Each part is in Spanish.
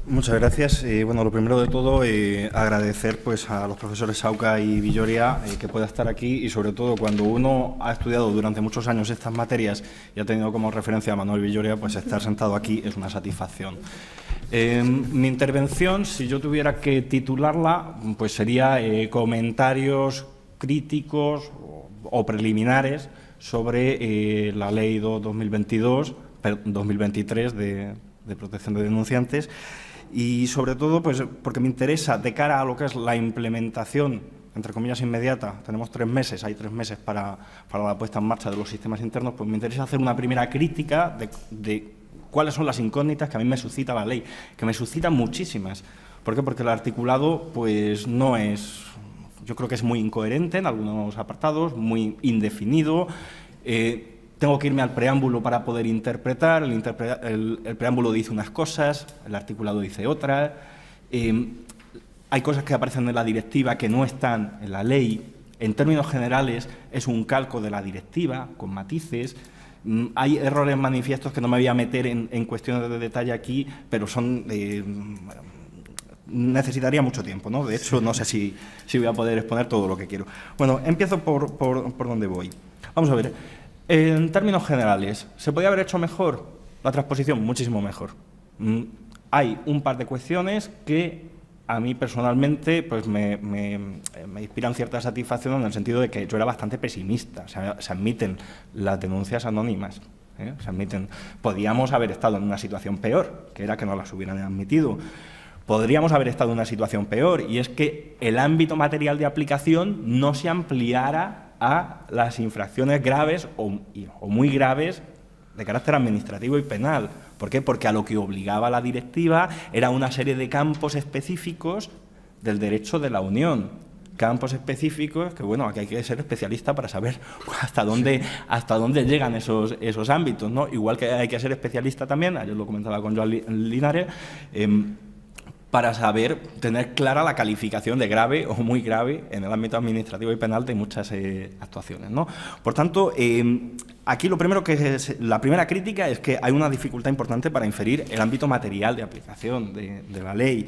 Muchas gracias. Bueno, lo primero de todo, agradecer pues, a los profesores Sauca y Villoria que pueda estar aquí y, sobre todo, cuando uno ha estudiado durante muchos años estas materias y ha tenido como referencia a Manuel Villoria, pues estar sentado aquí es una satisfacción. Mi intervención, si yo tuviera que titularla, pues sería comentarios críticos o preliminares sobre la Ley 2023 de protección de denunciantes. Y, sobre todo, pues porque me interesa, de cara a lo que es la implementación, entre comillas, inmediata, tenemos 3 meses, hay 3 meses para la puesta en marcha de los sistemas internos, pues me interesa hacer una primera crítica de cuáles son las incógnitas que a mí me suscita la ley, que me suscitan muchísimas. ¿Por qué? Porque el articulado, pues, no es, yo creo que es muy incoherente en algunos apartados, muy indefinido. Tengo que irme al preámbulo para poder interpretar. El preámbulo dice unas cosas, el articulado dice otras. Hay cosas que aparecen en la directiva que no están en la ley. En términos generales, es un calco de la directiva, con matices. Hay errores manifiestos que no me voy a meter en cuestiones de detalle aquí, pero son necesitaría mucho tiempo, ¿no? De hecho, no sé si voy a poder exponer todo lo que quiero. Bueno, empiezo por donde voy. Vamos a ver. En términos generales, ¿se podía haber hecho mejor la transposición? Muchísimo mejor. Hay un par de cuestiones que a mí personalmente pues me inspiran cierta satisfacción, en el sentido de que yo era bastante pesimista. Se admiten las denuncias anónimas, se admiten. Podíamos haber estado en una situación peor, que era que no las hubieran admitido. Podríamos haber estado en una situación peor, y es que el ámbito material de aplicación no se ampliara a las infracciones graves o muy graves de carácter administrativo y penal. ¿Por qué? Porque a lo que obligaba la directiva era una serie de campos específicos del derecho de la Unión. Campos específicos que, bueno, aquí hay que ser especialista para saber hasta dónde llegan esos ámbitos, ¿no? Igual que hay que ser especialista también, ayer lo comentaba con Joan Linares, para saber tener clara la calificación de grave o muy grave en el ámbito administrativo y penal de muchas actuaciones, ¿no? Por tanto, aquí lo primero la primera crítica es que hay una dificultad importante para inferir el ámbito material de aplicación de la ley.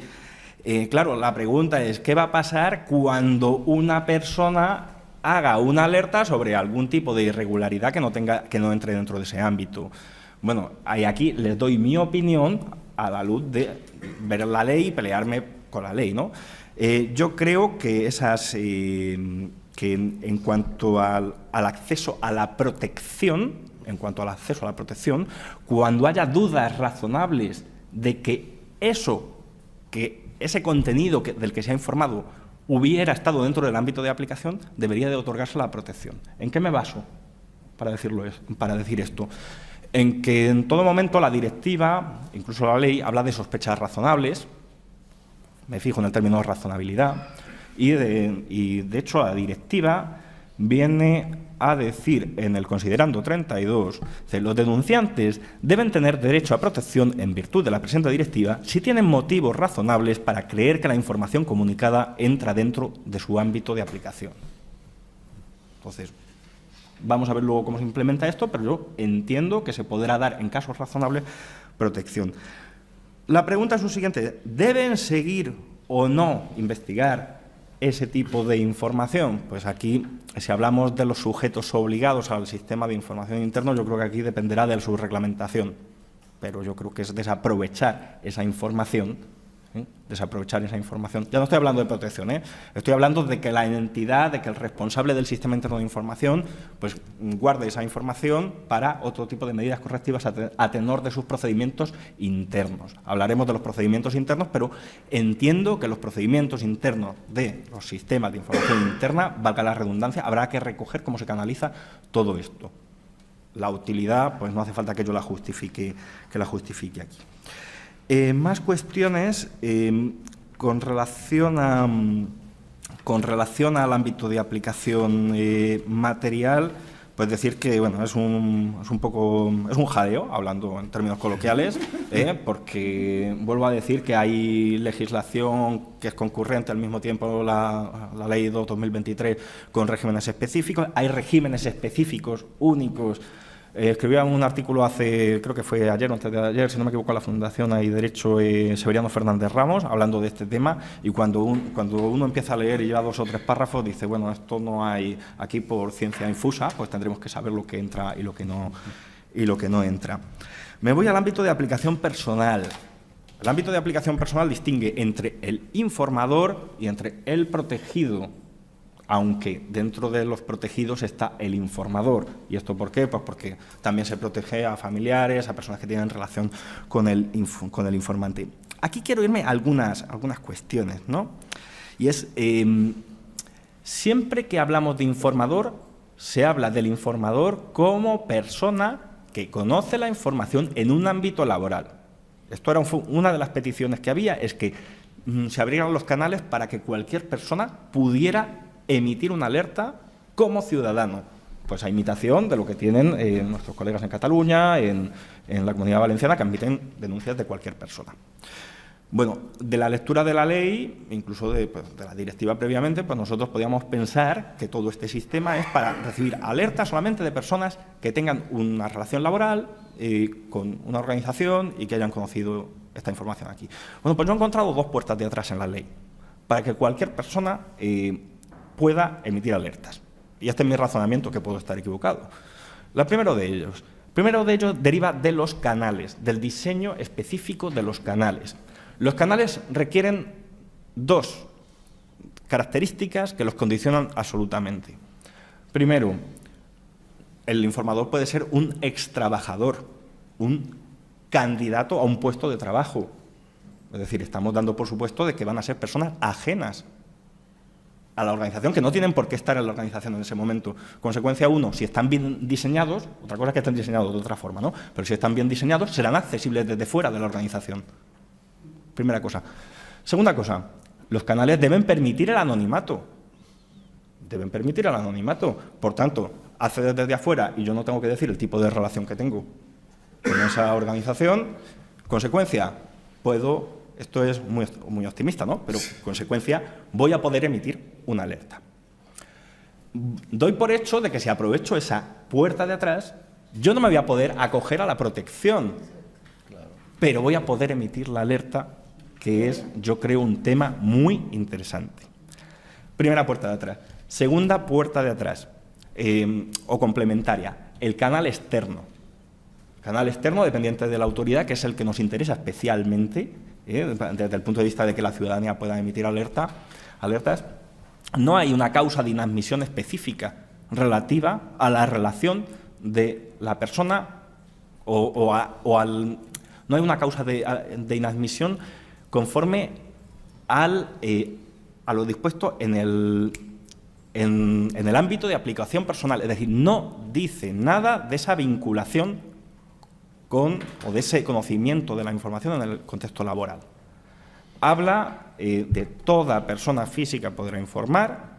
Claro, la pregunta es, ¿qué va a pasar cuando una persona haga una alerta sobre algún tipo de irregularidad que no entre dentro de ese ámbito? Bueno, aquí les doy mi opinión a la luz de ver la ley y pelearme con la ley, ¿no? Yo creo que que en cuanto al acceso a la protección, cuando haya dudas razonables de que ese contenido del que se ha informado hubiera estado dentro del ámbito de aplicación, debería de otorgarse la protección. ¿En qué me baso para decir esto? En que en todo momento la directiva, incluso la ley, habla de sospechas razonables, me fijo en el término razonabilidad, y de hecho la directiva viene a decir en el considerando 32, que los denunciantes deben tener derecho a protección en virtud de la presente directiva si tienen motivos razonables para creer que la información comunicada entra dentro de su ámbito de aplicación. Entonces, vamos a ver luego cómo se implementa esto, pero yo entiendo que se podrá dar, en casos razonables, protección. La pregunta es su siguiente: ¿deben seguir o no investigar ese tipo de información? Pues aquí, si hablamos de los sujetos obligados al sistema de información interno, yo creo que aquí dependerá de su reglamentación, pero yo creo que es desaprovechar esa información. Ya no estoy hablando de protección, estoy hablando de que la entidad, de que el responsable del sistema interno de información, pues guarde esa información para otro tipo de medidas correctivas a tenor de sus procedimientos internos. Hablaremos de los procedimientos internos, pero entiendo que los procedimientos internos de los sistemas de información interna, valga la redundancia, habrá que recoger cómo se canaliza todo esto. La utilidad, pues no hace falta que yo la justifique aquí. Más cuestiones con relación al ámbito de aplicación material, pues decir que, bueno, es un jadeo, hablando en términos coloquiales, porque vuelvo a decir que hay legislación que es concurrente al mismo tiempo, la Ley 2023, con regímenes específicos. Hay regímenes específicos únicos Escribía un artículo creo que fue ayer o antes de ayer, si no me equivoco, la Fundación Hay Derecho Severiano Fernández Ramos, hablando de este tema, y cuando uno empieza a leer y lleva 2 o 3 párrafos, dice, bueno, esto no hay aquí por ciencia infusa, pues tendremos que saber lo que entra y lo que no entra. Me voy al ámbito de aplicación personal. El ámbito de aplicación personal distingue entre el informador y entre el protegido, aunque dentro de los protegidos está el informador. ¿Y esto por qué? Pues porque también se protege a familiares, a personas que tienen relación con el informante. Aquí quiero irme a algunas cuestiones, ¿no? Y es, siempre que hablamos de informador, se habla del informador como persona que conoce la información en un ámbito laboral. Esto era una de las peticiones que había, es que se abrieran los canales para que cualquier persona pudiera emitir una alerta como ciudadano, pues a imitación de lo que tienen nuestros colegas en Cataluña, en la Comunidad Valenciana, que admiten denuncias de cualquier persona. Bueno, de la lectura de la ley, incluso de la directiva previamente, pues nosotros podíamos pensar que todo este sistema es para recibir alertas solamente de personas que tengan una relación laboral con una organización y que hayan conocido esta información aquí. Bueno, pues yo he encontrado 2 puertas de atrás en la ley, para que cualquier persona pueda emitir alertas. Y este es mi razonamiento, que puedo estar equivocado. El primero de ellos deriva de los canales, del diseño específico de los canales. Los canales requieren 2 características que los condicionan absolutamente. Primero, el informador puede ser un extrabajador, un candidato a un puesto de trabajo. Es decir, estamos dando por supuesto de que van a ser personas ajenas a la organización, que no tienen por qué estar en la organización en ese momento. Consecuencia 1, si están bien diseñados, otra cosa es que estén diseñados de otra forma, ¿no? Pero si están bien diseñados, serán accesibles desde fuera de la organización. Primera cosa. Segunda cosa, los canales deben permitir el anonimato. Deben permitir el anonimato. Por tanto, acceder desde afuera y yo no tengo que decir el tipo de relación que tengo con esa organización. Consecuencia, esto es muy optimista, ¿no? Pero, consecuencia, voy a poder emitir una alerta. Doy por hecho de que si aprovecho esa puerta de atrás, yo no me voy a poder acoger a la protección, pero voy a poder emitir la alerta, que es, yo creo, un tema muy interesante. Primera puerta de atrás. Segunda puerta de atrás, o complementaria, el canal externo. Canal externo dependiente de la autoridad, que es el que nos interesa especialmente, desde el punto de vista de que la ciudadanía pueda emitir alertas. No hay una causa de inadmisión específica relativa a la relación de la persona no hay una causa de inadmisión conforme a lo dispuesto en el ámbito de aplicación personal. Es decir, no dice nada de esa vinculación o de ese conocimiento de la información en el contexto laboral. Habla de toda persona física podrá informar,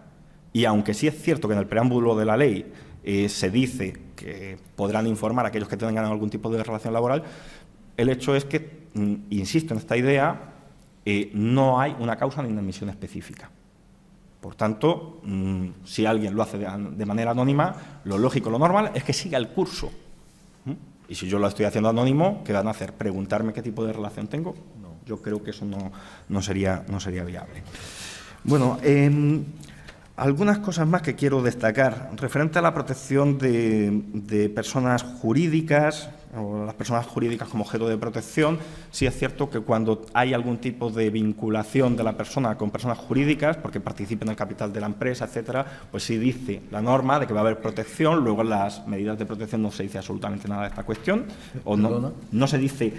y aunque sí es cierto que en el preámbulo de la ley se dice que podrán informar a aquellos que tengan algún tipo de relación laboral, el hecho es que, insisto en esta idea, no hay una causa de inadmisión específica. Por tanto, si alguien lo hace de manera anónima, lo lógico, lo normal es que siga el curso. Y si yo lo estoy haciendo anónimo, ¿qué van a hacer? ¿Preguntarme qué tipo de relación tengo? No, yo creo que eso no sería viable. Bueno, algunas cosas más que quiero destacar. Referente a la protección de personas jurídicas, o las personas jurídicas como objeto de protección, sí es cierto que cuando hay algún tipo de vinculación de la persona con personas jurídicas, porque participen en el capital de la empresa, etcétera, pues sí dice la norma de que va a haber protección. Luego en las medidas de protección no se dice absolutamente nada de esta cuestión, o no se dice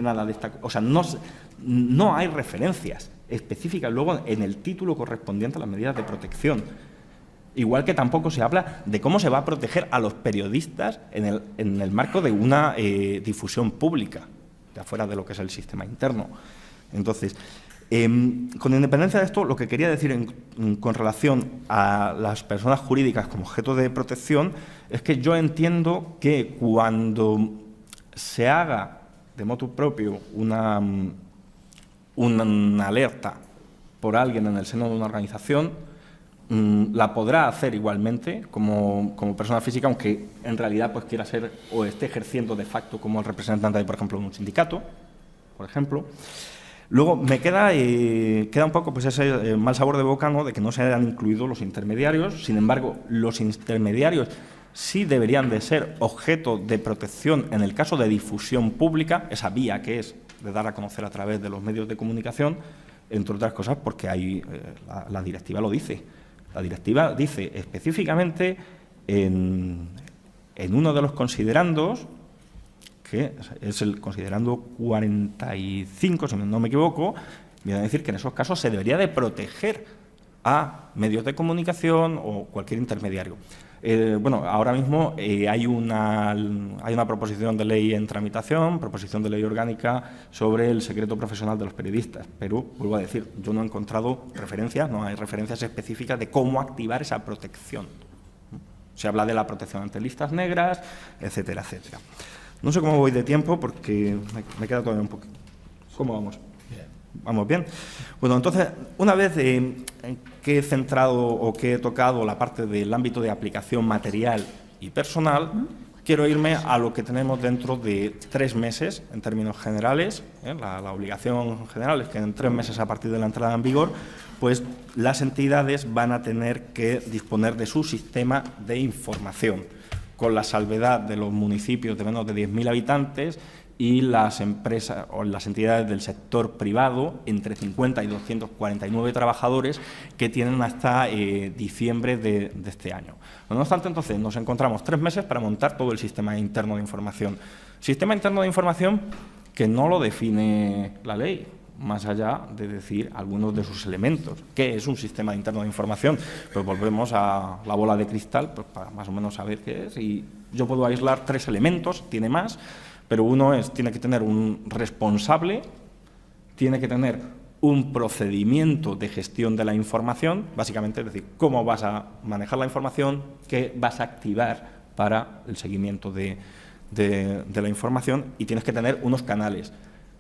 nada de esta, o sea, no hay referencias específicas luego en el título correspondiente a las medidas de protección. Igual que tampoco se habla de cómo se va a proteger a los periodistas en el marco de una difusión pública, de afuera de lo que es el sistema interno. Entonces, con independencia de esto, lo que quería decir con relación a las personas jurídicas como objeto de protección es que yo entiendo que cuando se haga de motu propio una alerta por alguien en el seno de una organización, la podrá hacer igualmente como persona física, aunque en realidad pues quiera ser o esté ejerciendo de facto como el representante de, por ejemplo, un sindicato, por ejemplo. Luego me queda un poco pues ese mal sabor de boca, ¿no?, de que no se hayan incluido los intermediarios. Sin embargo, los intermediarios sí deberían de ser objeto de protección en el caso de difusión pública, esa vía que es de dar a conocer a través de los medios de comunicación, entre otras cosas porque hay, la directiva lo dice. La directiva dice específicamente en uno de los considerandos, que es el considerando 45, si no me equivoco, viene a decir que en esos casos se debería de proteger a medios de comunicación o cualquier intermediario. Bueno, ahora mismo hay una proposición de ley en tramitación, proposición de ley orgánica sobre el secreto profesional de los periodistas, pero, vuelvo a decir, yo no he encontrado referencias, no hay referencias específicas de cómo activar esa protección. Se habla de la protección ante listas negras, etcétera, etcétera. No sé cómo voy de tiempo porque me queda todavía un poco. ¿Cómo vamos? ¿Vamos bien? Bueno, entonces, una vez que he centrado o que he tocado la parte del ámbito de aplicación material y personal, quiero irme a lo que tenemos dentro de 3 meses, en términos generales. La obligación general es que en 3 meses a partir de la entrada en vigor, pues las entidades van a tener que disponer de su sistema de información, con la salvedad de los municipios de menos de 10.000 habitantes y las empresas o las entidades del sector privado entre 50 y 249 trabajadores que tienen hasta diciembre de este año. No obstante, entonces, nos encontramos 3 meses para montar todo el sistema interno de información. Sistema interno de información que no lo define la ley, más allá de decir algunos de sus elementos. ¿Qué es un sistema interno de información? Pues volvemos a la bola de cristal, pues para más o menos saber qué es. Y yo puedo aislar 3 elementos, tiene más, pero uno tiene que tener un responsable, tiene que tener un procedimiento de gestión de la información, básicamente, es decir, cómo vas a manejar la información, qué vas a activar para el seguimiento de la información, y tienes que tener unos canales.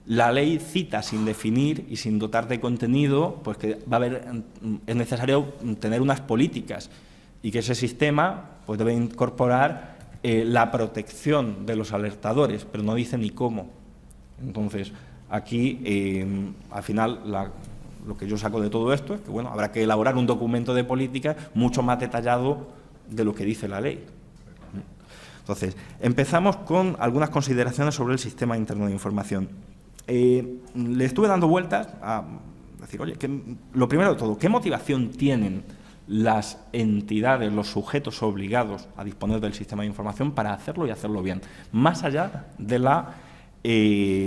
La ley cita sin definir y sin dotar de contenido, pues que es necesario tener unas políticas y que ese sistema pues debe incorporar la protección de los alertadores, pero no dice ni cómo. Entonces, aquí, al final, lo que yo saco de todo esto es que, bueno, habrá que elaborar un documento de política mucho más detallado de lo que dice la ley. Entonces, empezamos con algunas consideraciones sobre el sistema interno de información. Le estuve dando vueltas a decir, oye, lo primero de todo, ¿qué motivación tienen las entidades, los sujetos obligados a disponer del sistema de información para hacerlo y hacerlo bien, más allá de la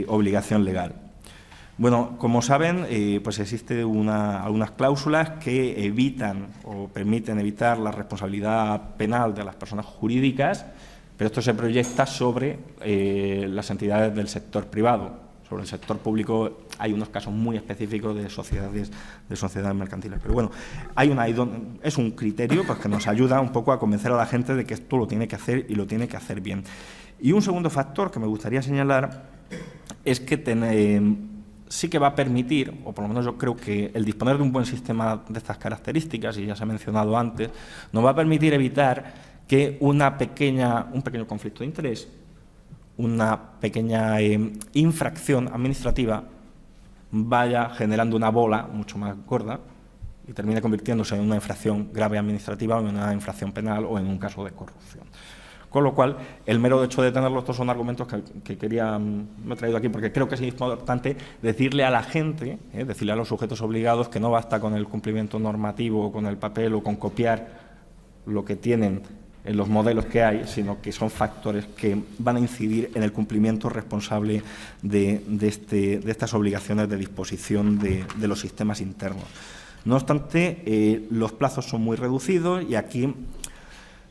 obligación legal? Bueno, como saben, pues existe algunas cláusulas que evitan o permiten evitar la responsabilidad penal de las personas jurídicas, pero esto se proyecta sobre las entidades del sector privado. Sobre el sector público hay unos casos muy específicos de sociedades mercantiles. Pero bueno, es un criterio pues, que nos ayuda un poco a convencer a la gente de que esto lo tiene que hacer y lo tiene que hacer bien. Y un segundo factor que me gustaría señalar es que sí que va a permitir, o por lo menos yo creo que el disponer de un buen sistema de estas características, y ya se ha mencionado antes, nos va a permitir evitar que un pequeño conflicto de interés, una pequeña infracción administrativa vaya generando una bola mucho más gorda y termine convirtiéndose en una infracción grave administrativa o en una infracción penal o en un caso de corrupción. Con lo cual, el mero hecho de tenerlo, estos son argumentos que me he traído aquí porque creo que es importante decirle a la gente, decirle a los sujetos obligados que no basta con el cumplimiento normativo o con el papel o con copiar lo que tienen en los modelos que hay, sino que son factores que van a incidir en el cumplimiento responsable de estas obligaciones de disposición de los sistemas internos. No obstante, los plazos son muy reducidos y aquí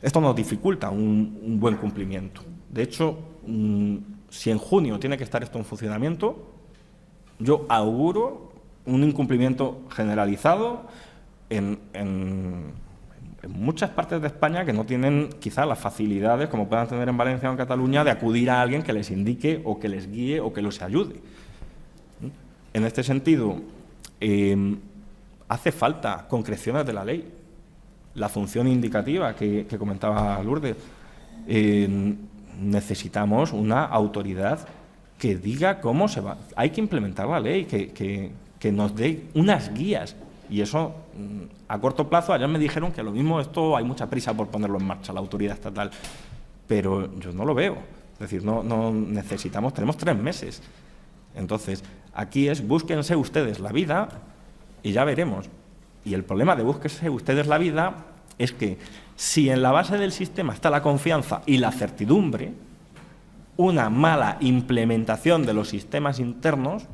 esto nos dificulta un buen cumplimiento. De hecho, si en junio tiene que estar esto en funcionamiento, yo auguro un incumplimiento generalizado en muchas partes de España que no tienen quizá las facilidades como puedan tener en Valencia o en Cataluña de acudir a alguien que les indique o que les guíe o que los ayude. En este sentido, hace falta concreciones de la ley. la función indicativa que comentaba Lourdes. Necesitamos una autoridad que diga cómo se va. Hay que implementar la ley, que nos dé unas guías. Y eso, a corto plazo, ayer me dijeron que lo mismo, esto hay mucha prisa por ponerlo en marcha, la autoridad estatal. Pero yo no lo veo. Es decir, no necesitamos, tenemos 3 meses. Entonces, aquí es búsquense ustedes la vida y ya veremos. Y el problema de búsquense ustedes la vida es que si en la base del sistema está la confianza y la certidumbre, una mala implementación de los sistemas internos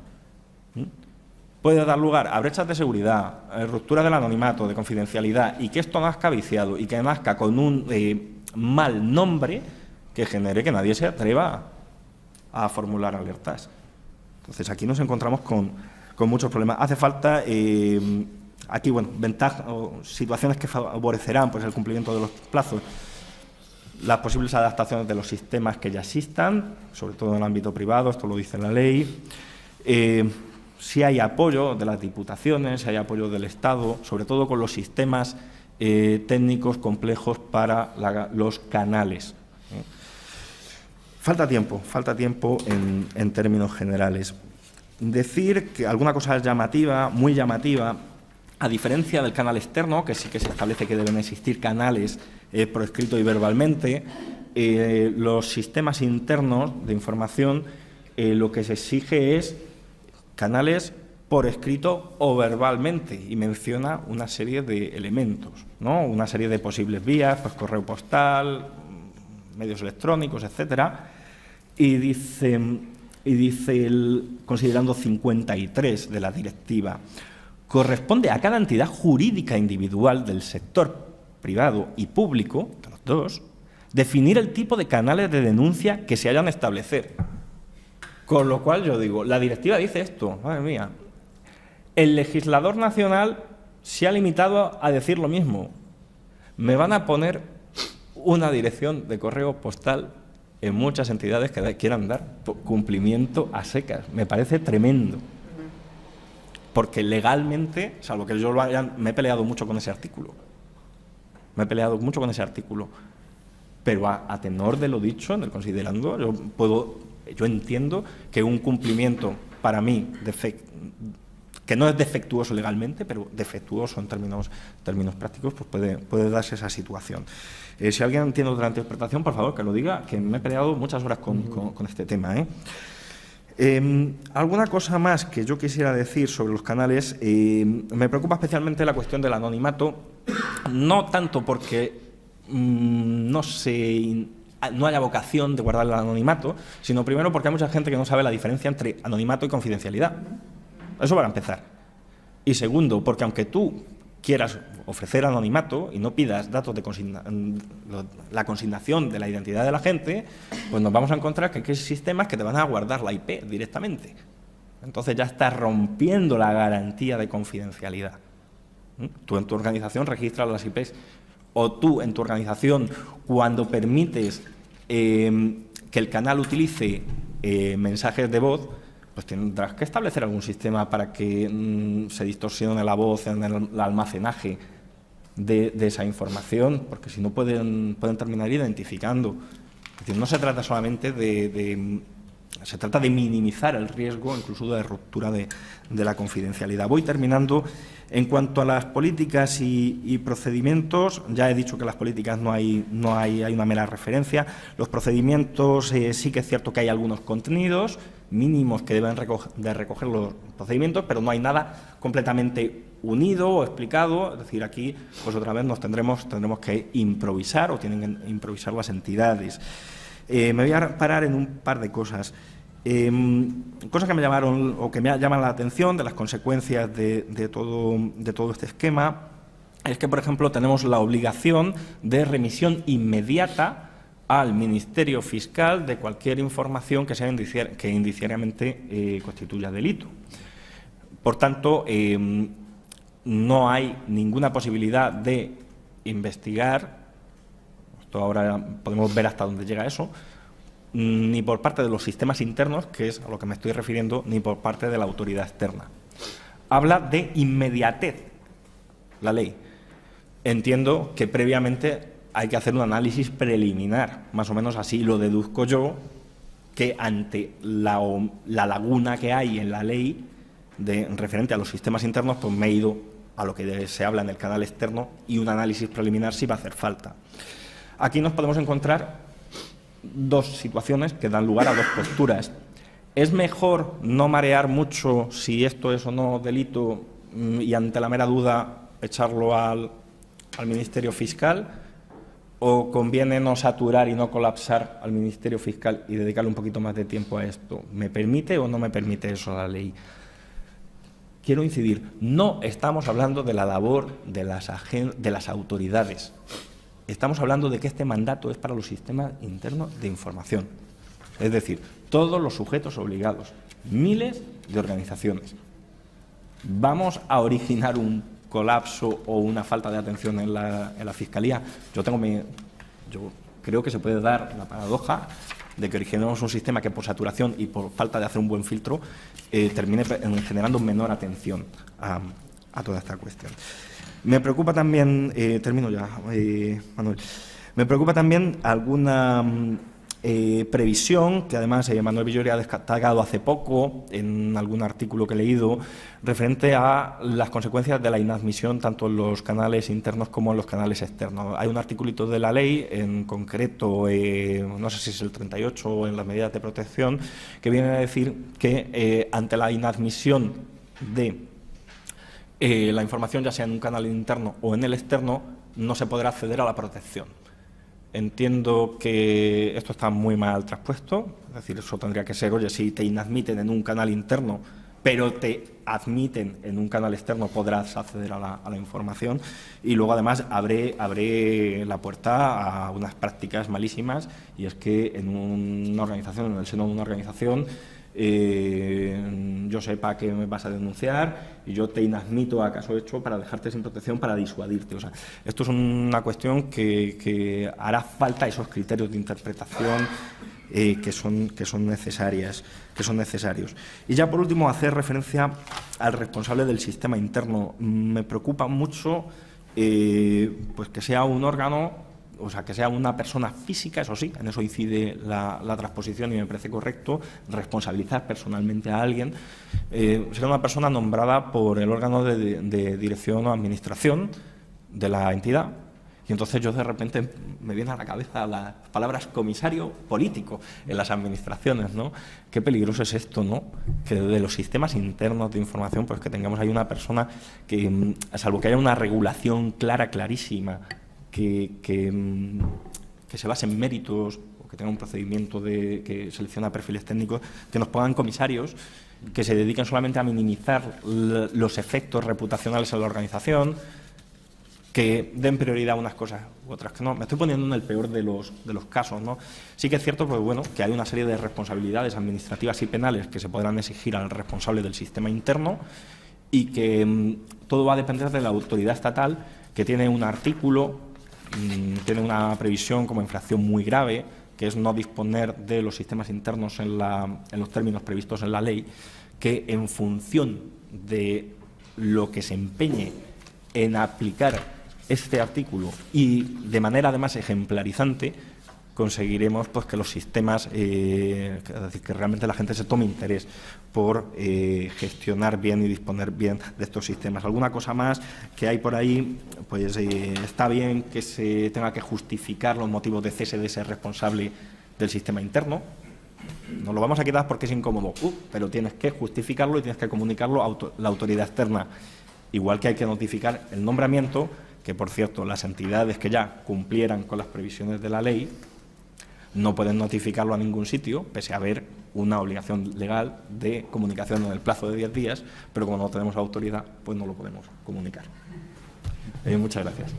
puede dar lugar a brechas de seguridad, ruptura del anonimato, de confidencialidad, y que esto nazca viciado y que nazca con un mal nombre que genere que nadie se atreva a formular alertas. Entonces, aquí nos encontramos con muchos problemas. Hace falta, aquí, bueno, ventajas o situaciones que favorecerán pues, el cumplimiento de los plazos, las posibles adaptaciones de los sistemas que ya existan, sobre todo en el ámbito privado, esto lo dice la ley. Si hay apoyo de las diputaciones, si hay apoyo del Estado, sobre todo con los sistemas técnicos complejos para los canales. Falta tiempo en términos generales. Decir que alguna cosa es llamativa, muy llamativa, a diferencia del canal externo, que sí que se establece que deben existir canales por escrito y verbalmente, los sistemas internos de información lo que se exige es canales por escrito o verbalmente, y menciona una serie de elementos, ¿no? Una serie de posibles vías, pues correo postal, medios electrónicos, etcétera, y dice el considerando 53 de la directiva, corresponde a cada entidad jurídica individual del sector privado y público, de los dos, definir el tipo de canales de denuncia que se hayan de establecer. Con lo cual yo digo, la directiva dice esto, madre mía, el legislador nacional se ha limitado a decir lo mismo. Me van a poner una dirección de correo postal en muchas entidades que quieran dar cumplimiento a secas. Me parece tremendo. Porque legalmente, salvo que yo me he peleado mucho con ese artículo. Pero a tenor de lo dicho en el considerando, yo entiendo que un cumplimiento para mí que no es defectuoso legalmente, pero defectuoso en términos prácticos, pues puede darse esa situación. Si alguien tiene otra interpretación, por favor, que lo diga, que me he peleado muchas horas con este tema. Alguna cosa más que yo quisiera decir sobre los canales. Me preocupa especialmente la cuestión del anonimato, no tanto porque no haya vocación de guardar el anonimato, sino primero porque hay mucha gente que no sabe la diferencia entre anonimato y confidencialidad. Eso para empezar. Y segundo, porque aunque tú quieras ofrecer anonimato y no pidas datos de la consignación de la identidad de la gente, pues nos vamos a encontrar que hay sistemas que te van a guardar la IP directamente. Entonces ya estás rompiendo la garantía de confidencialidad. Tú en tu organización registras las IPs, o tú en tu organización, cuando permites que el canal utilice mensajes de voz, pues tendrás que establecer algún sistema para que se distorsione la voz en el almacenaje de esa información, porque si no pueden terminar identificando. Es decir, no se trata solamente se trata de minimizar el riesgo, incluso de ruptura de la confidencialidad. Voy terminando. En cuanto a las políticas y procedimientos, ya he dicho que las políticas hay una mera referencia. Los procedimientos sí que es cierto que hay algunos contenidos mínimos que deben recoger los procedimientos, pero no hay nada completamente unido o explicado. Es decir, aquí pues otra vez tendremos que improvisar, o tienen que improvisar las entidades. Me voy a parar en un par de cosas. Cosas que me llamaron o que me llaman la atención de las consecuencias de todo este esquema es que, por ejemplo, tenemos la obligación de remisión inmediata al Ministerio Fiscal de cualquier información que indiciariamente constituya delito. Por tanto, no hay ninguna posibilidad de investigar, esto ahora podemos ver hasta dónde llega eso, ni por parte de los sistemas internos, que es a lo que me estoy refiriendo, ni por parte de la autoridad externa. Habla de inmediatez la ley. entiendo que previamente hay que hacer un análisis preliminar, más o menos así lo deduzco yo, que ante la laguna que hay en la ley referente a los sistemas internos, pues me he ido a lo que se habla en el canal externo y un análisis preliminar sí va a hacer falta. Aquí nos podemos encontrar dos situaciones que dan lugar a dos posturas. ¿Es mejor no marear mucho si esto es o no delito y ante la mera duda echarlo al Ministerio Fiscal? ¿O conviene no saturar y no colapsar al Ministerio Fiscal y dedicarle un poquito más de tiempo a esto? ¿Me permite o no me permite eso la ley? Quiero incidir, no estamos hablando de la labor de las autoridades. Estamos hablando de que este mandato es para los sistemas internos de información. Es decir, todos los sujetos obligados, miles de organizaciones. ¿Vamos a originar un colapso o una falta de atención en la Fiscalía? Yo creo que se puede dar la paradoja de que originemos un sistema que por saturación y por falta de hacer un buen filtro termine generando menor atención a toda esta cuestión. Me preocupa también, termino ya, Manuel, me preocupa también alguna previsión que además Manuel Villori ha destacado hace poco en algún artículo que he leído referente a las consecuencias de la inadmisión tanto en los canales internos como en los canales externos. Hay un articulito de la ley, en concreto, no sé si es el 38 o en las medidas de protección, que viene a decir que ante la inadmisión de la información, ya sea en un canal interno o en el externo, no se podrá acceder a la protección. Entiendo que esto está muy mal traspuesto, es decir, eso tendría que ser, oye, si te inadmiten en un canal interno, pero te admiten en un canal externo, podrás acceder a la información. Y luego, además, abre la puerta a unas prácticas malísimas, y es que en una organización, en el seno de una organización, yo sepa que me vas a denunciar y yo te inadmito a caso hecho para dejarte sin protección, para disuadirte. O sea, esto es una cuestión que hará falta esos criterios de interpretación que son necesarios. Y ya por último, hacer referencia al responsable del sistema interno. Me preocupa mucho pues que sea un órgano, o sea, que sea una persona física, eso sí, en eso incide la transposición y me parece correcto, responsabilizar personalmente a alguien. Será una persona nombrada por el órgano de dirección o administración de la entidad. Y entonces yo de repente me viene a la cabeza las palabras comisario político en las administraciones, ¿no? Qué peligroso es esto, ¿no? Que de los sistemas internos de información, pues que tengamos ahí una persona que, salvo que haya una regulación clara, clarísima, que se base en méritos o que tenga un procedimiento que selecciona perfiles técnicos, que nos pongan comisarios que se dediquen solamente a minimizar los efectos reputacionales en la organización, que den prioridad a unas cosas u otras que no. Me estoy poniendo en el peor de los casos, ¿no? Sí que es cierto, pues bueno, que hay una serie de responsabilidades administrativas y penales que se podrán exigir al responsable del sistema interno y que todo va a depender de la autoridad estatal, que tiene un artículo, tiene una previsión como infracción muy grave, que es no disponer de los sistemas internos en los términos previstos en la ley, que en función de lo que se empeñe en aplicar este artículo y de manera además ejemplarizante, conseguiremos pues que los sistemas, es decir, que realmente la gente se tome interés por gestionar bien y disponer bien de estos sistemas. Alguna cosa más que hay por ahí, pues está bien que se tenga que justificar los motivos de cese de ese responsable del sistema interno. No lo vamos a quitar porque es incómodo, pero tienes que justificarlo y tienes que comunicarlo a la autoridad externa. Igual que hay que notificar el nombramiento, que por cierto las entidades que ya cumplieran con las previsiones de la ley no pueden notificarlo a ningún sitio, pese a haber una obligación legal de comunicación en el plazo de 10 días, pero como no tenemos autoridad, pues no lo podemos comunicar. Muchas gracias.